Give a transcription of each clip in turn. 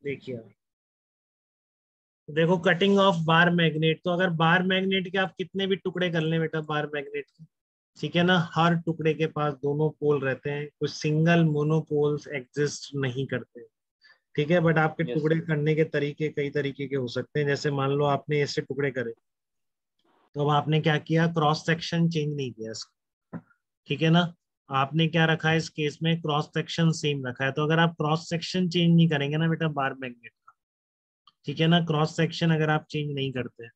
देखिए देखो, cutting of bar magnet, तो अगर बार मैग्नेट के आप कितने भी टुकड़े कर लें बेटा बार मैग्नेट के, ठीक है ना, हर टुकड़े के पास दोनों पोल रहते हैं, कुछ सिंगल मोनोपोल्स एग्जिस्ट नहीं करते, ठीक है। बट आपके यस टुकड़े करने के तरीके कई तरीके के हो सकते हैं। जैसे मान लो आपने ऐसे टुकड़े करे, तो अब आपने क्या किया, क्रॉस सेक्शन चेंज नहीं किया इसका, ठीक है ना। आपने क्या रखा है इस केस में, क्रॉस सेक्शन सेम रखा है। तो अगर आप क्रॉस सेक्शन चेंज नहीं करेंगे ना बेटा बार मैग्नेट का, ठीक है ना, क्रॉस सेक्शन अगर आप चेंज नहीं करते,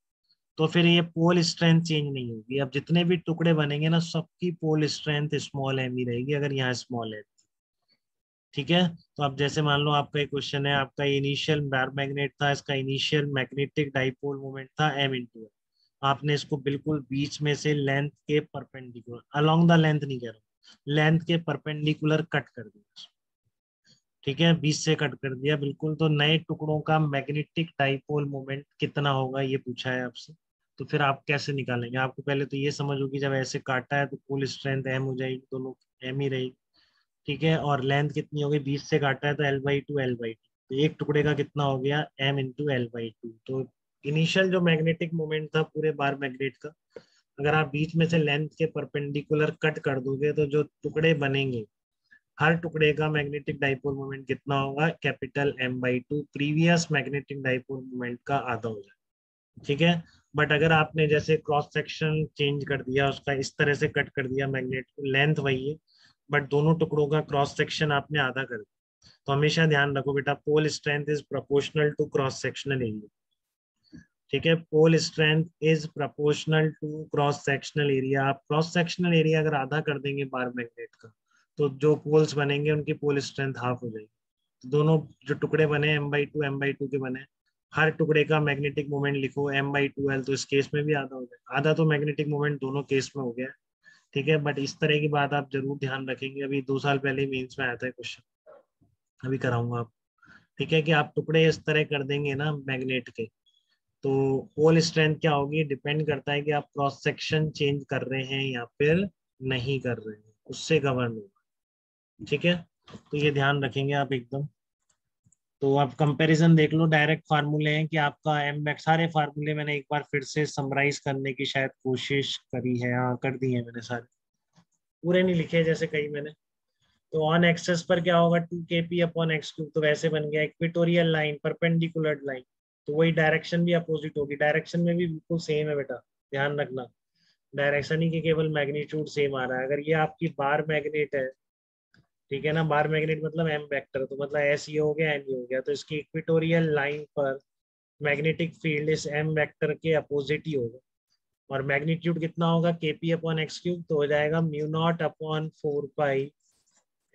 तो फिर ये पोल स्ट्रेंथ चेंज नहीं होगी। अब जितने भी टुकड़े बनेंगे ना, सबकी पोल स्ट्रेंथ स्मॉल एम ही रहेगी, अगर यहाँ स्मॉल है, ठीक है। तो अब जैसे मान लो आपका एक क्वेश्चन है, आपका इनिशियल बार मैग्नेट था, इसका इनिशियल मैग्नेटिक डाइपोल मोमेंट था एम इंटू, आपने इसको बिल्कुल बीच में से लेंथ के परपेंडिकुलर, अलोंग द लेंथ नहीं कह रहा हूँ, लेंथ के परपेंडिकुलर कट कर दिया, ठीक है, बीच से कट कर दिया बिल्कुल। तो नए टुकड़ों का मैग्नेटिक डाइपोल मोमेंट कितना होगा ये पूछा है आपसे। तो फिर आप कैसे निकालेंगे, आपको पहले तो ये समझ होगी, जब ऐसे काटा है तो पोल स्ट्रेंथ एम हो जाएगी, दोनों एम ही रहेगी, ठीक है। और लेंथ कितनी होगी, 20 से काटा है तो L/2 L/2, तो एक टुकड़े का कितना हो गया, M/L/2। तो इनिशियल जो मैग्नेटिक मोमेंट था पूरे बार मैग्नेट का, अगर आप बीच में से लेंथ के परपेंडिकुलर कट कर दोगे, तो जो टुकड़े बनेंगे, हर टुकड़े का मैग्नेटिक डाइपोल मोमेंट कितना होगा, capital M/2, previous magnetic dipole moment का आधा हो जाए, ठीक है। बट अगर आपने जैसे क्रॉस सेक्शन चेंज कर दिया, उसका इस तरह से कट कर दिया, मैग्नेट लेंथ वही है, बट दोनों टुकड़ों का क्रॉस सेक्शन आपने आधा कर दिया, तो हमेशा ध्यान रखो बेटा, pole strength is proportional to cross sectional area, ठीक है। Pole strength is proportional to cross sectional area. आप क्रॉस सेक्शनल एरिया अगर आधा कर देंगे बार मैग्नेट का, तो जो पोल्स बनेंगे उनकी पोल स्ट्रेंथ हाफ हो जाएगी। तो दोनों जो टुकड़े बने M/2 के बने, हर टुकड़े का मैग्नेटिक मोमेंट लिखो M/2L, तो इस केस में भी आधा हो जाएगा, आधा तो मैग्नेटिक मोमेंट दोनों केस में हो गया, ठीक है। बट इस तरह की बात आप जरूर ध्यान रखेंगे, अभी 2 साल पहले मेंस में आया था क्वेश्चन, अभी कराऊंगा आप, ठीक है, कि आप टुकड़े इस तरह कर देंगे ना मैग्नेट के, तो पोल स्ट्रेंथ क्या होगी, डिपेंड करता है कि आप क्रॉस सेक्शन चेंज कर रहे हैं या फिर नहीं कर रहे हैं, उससे गवर्न होगा, ठीक है। तो ये ध्यान रखेंगे आप एकदम। तो आप कंपैरिजन देख लो, डायरेक्ट फार्मूले हैं कि आपका एम बैक, सारे फार्मूले मैंने एक बार फिर से समराइज करने की शायद कोशिश करी है, हाँ कर दी है मैंने सारे, पूरे नहीं लिखे जैसे कई मैंने। तो ऑन एक्सेस पर क्या होगा, 2kp/x3, तो वैसे बन गया इक्वेटोरियल लाइन, परपेंडिकुलर लाइन, तो वही डायरेक्शन भी अपोजिट होगी, डायरेक्शन में भी बिल्कुल सेम है बेटा, ध्यान रखना, डायरेक्शन ही की केवल मैग्नीट्यूड सेम आ रहा है। अगर ये आपकी बार मैग्नेट है, ठीक है ना, बार मैग्नेट मतलब एम वेक्टर, तो मतलब एस ये हो गया एन ये हो गया, तो इसकी इक्वेटोरियल लाइन पर मैग्नेटिक फील्ड इस एम वेक्टर के अपोजिट ही होगा। और मैग्नीट्यूड कितना होगा, kp/x3, तो हो जाएगा μ0/4 पाई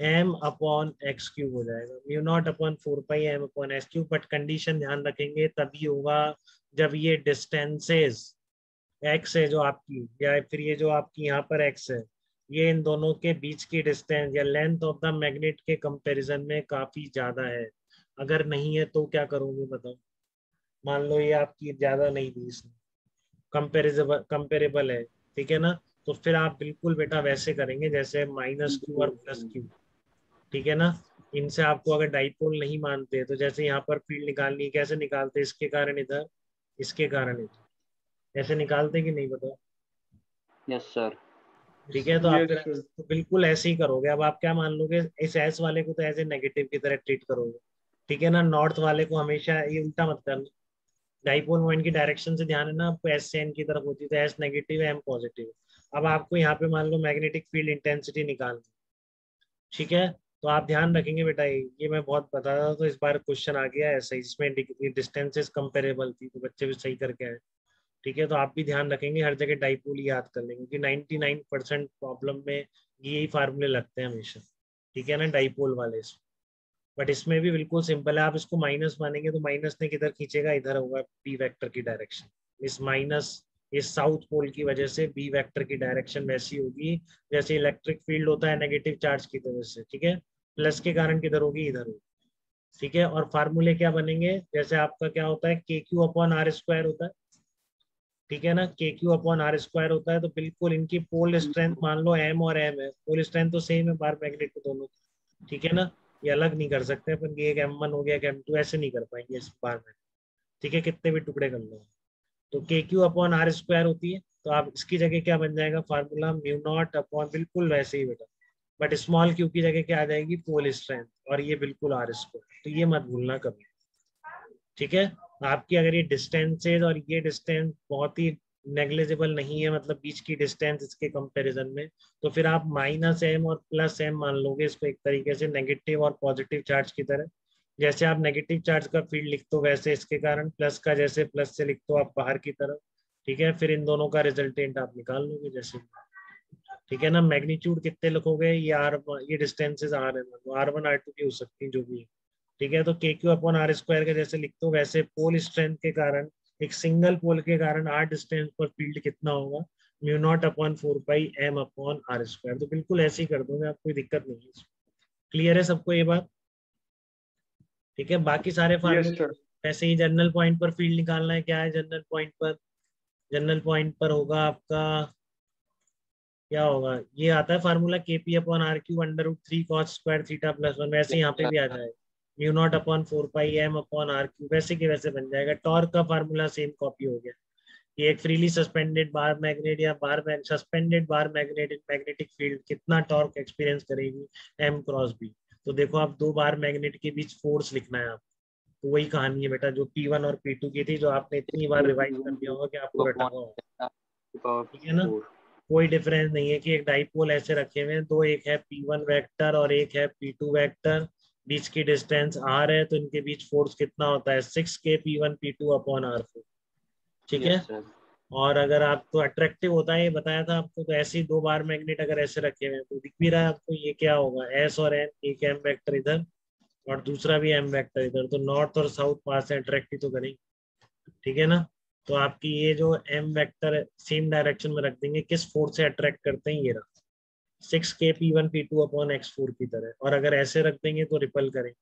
m/x3 हो जाएगा, μ0/4 पाई m/x3। बट कंडीशन ध्यान रखेंगे तभी होगा जब ये डिस्टेंसेस x है जो आपकी, या फिर ये जो आपकी यहाँ पर x है, ये इन दोनों के बीच की डिस्टेंस या लेंथ ऑफ द मैग्नेट के कंपैरिजन में काफी ज्यादा है। अगर नहीं है तो क्या करोगे बताओ, मान लो ये आपकी ज्यादा नहीं दी इसने, कंपेरेबल कंपेरेबल है, ठीक है ना, तो फिर आप बिल्कुल बेटा वैसे करेंगे जैसे -q और +q, ठीक है ना। इनसे आपको अगर डाइपोल नहीं मानते, तो जैसे यहाँ पर फील्ड निकालनी है, कैसे निकालते, इसके कारण इधर, इसके कारण इधर, ऐसे निकालते कि नहीं बताओ, यस सर। ठीक है। तो आप फिर यस सर। तो बिल्कुल ऐसे ही करोगे। अब आप क्या मान लोगे, इस एस वाले को तो एज ए नेगेटिव की तरह ट्रीट करोगे, ठीक है ना, नॉर्थ वाले को हमेशा ये उल्टा मत करना, डाइपोल पॉइंट की डायरेक्शन से ध्यान है ना आपको, एस से एन की तरफ होती है, तो एस नेगेटिव है एम पॉजिटिव है। अब आपको यहाँ पे मान लो मैग्नेटिक फील्ड इंटेंसिटी निकालनी, ठीक है। तो आप ध्यान रखेंगे बेटा, ये मैं बहुत बता रहा था, तो इस बार क्वेश्चन आ गया ऐसा, इसमें डिस्टेंसेस कंपेरेबल थी, तो बच्चे भी सही करके आए, ठीक है। तो आप भी ध्यान रखेंगे, हर जगह डाइपोल याद कर लेंगे, क्योंकि 99% प्रॉब्लम में यही फार्मूले लगते हैं हमेशा, ठीक है ना, डाइपोल वाले। बट इसमें भी बिल्कुल सिंपल है, आप इसको माइनस मानेंगे तो माइनस ने किधर खींचेगा, इधर होगा बी वेक्टर की डायरेक्शन, इस माइनस, इस साउथ पोल की वजह से बी वेक्टर की डायरेक्शन वैसी होगी जैसे इलेक्ट्रिक फील्ड होता है नेगेटिव चार्ज की वजह से, ठीक है, प्लस के कारण किधर होगी, इधर होगी, ठीक है। और फार्मूले क्या बनेंगे, जैसे आपका क्या होता है, KQ/R² होता है, ठीक है ना, KQ/R² होता है, तो बिल्कुल इनकी पोल स्ट्रेंथ मान लो M और M है, पोल स्ट्रेंथ तो सेम है बार मैग्नेट के दोनों, ठीक है ना। ये अलग नहीं कर सकते अपन कि एक M1 हो गया, एक M2, ऐसे नहीं कर पाएंगे इस बार में। ठीक है, कितने भी टुकड़े कर लो। तो KQ/R² होती है, तो आप इसकी जगह क्या बन जाएगा फार्मूला, म्यू नॉट अपॉन, बिल्कुल वैसे ही बेटा, बट स्मॉल क्यू की जगह क्या आ जाएगी, पोल स्ट्रेंथ, और ये बिल्कुल R²। तो ये मत भूलना कभी। ठीक है, आपकी अगर ये डिस्टेंसेज और ये डिस्टेंस बहुत ही नेग्लिजिबल नहीं है, मतलब बीच की डिस्टेंस इसके कंपैरिजन में, तो फिर आप -m और +m मान लोगे इसको, एक तरीके से नेगेटिव और पॉजिटिव चार्ज की तरह। जैसे आप नेगेटिव चार्ज का फील्ड लिखते हो वैसे इसके कारण, प्लस का जैसे प्लस से लिखते हो आप बाहर की तरफ। ठीक है, फिर इन दोनों का रिजल्टेंट आप निकाल लोगे जैसे। ठीक है ना, मैग्नीट्यूड कितने लिखोगे, ये ये डिस्टेंसेज R है, R1 R2 की हो सकती है जो भी है। ठीक है, तो KQ/R² के जैसे लिखते हो वैसे पोल स्ट्रेंथ के कारण, एक सिंगल पोल के कारण R डिस्टेंस पर फील्ड कितना होगा, म्यू नॉट अपॉन 4πm/R²। तो बिल्कुल ऐसे ही कर दोगे आप, कोई दिक्कत नहीं है। क्लियर है सबको ये बात? ठीक है, बाकी सारे यस फार्मूले सर। ऐसे ही। जनरल पॉइंट पर फील्ड निकालना है, क्या है जनरल पॉइंट पर? जनरल पॉइंट पर होगा आपका, क्या होगा, ये आता है फार्मूला KP/R³ √3 cos² θ+1, वैसे यहाँ पे भी आ जाएगा, म्यू नॉट अपॉन 4πm/R³, वैसे के वैसे बन जाएगा। टॉर्क का फार्मूला सेम कॉपी हो गया। ये एक फ्रीली सस्पेंडेड बार मैग्नेट या suspended bar magnet magnetic field कितना टॉर्क एक्सपीरियंस करेगी, M×B। तो देखो, आप दो बार मैग्नेट के बीच फोर्स लिखना है आप। तो वही कहानी है बेटा, जो P1 और P2 की थी, जो आपने इतनी बार रिवाइज कर लिया होगा कि आपको रटा हुआ होगा। ठीक है ना, कोई डिफरेंस नहीं है कि एक डाइपोल ऐसे रखे हुए हैं दो, एक है P1 वेक्टर और एक है P2 वेक्टर, बीच की डिस्टेंस R है, तो इनके बीच फोर्स कितना होता है, 6K P1 P2/R4। ठीक है, और अगर आपको अट्रैक्टिव होता है, ये बताया था आपको, तो ऐसे ही दो बार मैग्नेट अगर ऐसे रखे हुए हैं तो दिख भी रहा है आपको, ये क्या होगा, S और N, एक M वेक्टर इधर और दूसरा भी M वेक्टर इधर, तो नॉर्थ और साउथ पास से अट्रैक्ट ही तो करेंगे। ठीक है ना, तो आपकी ये जो M वेक्टर सेम डायरेक्शन में रख देंगे, किस फोर्स से अट्रैक्ट करते हैं, ये रहा 6K P1 P2/X4 की तरह। और अगर ऐसे रख देंगे तो रिपल करेंगे।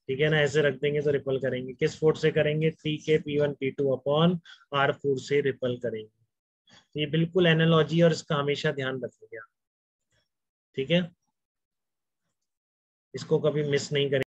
ठीक है ना, ऐसे रख देंगे तो रिपल करेंगे, किस फोर्स से करेंगे, 3K P1 P2/R4 से रिपल करेंगे। तो ये बिल्कुल एनालॉजी और इसका हमेशा ध्यान रखिएगा। ठीक है, इसको कभी मिस नहीं करेंगे।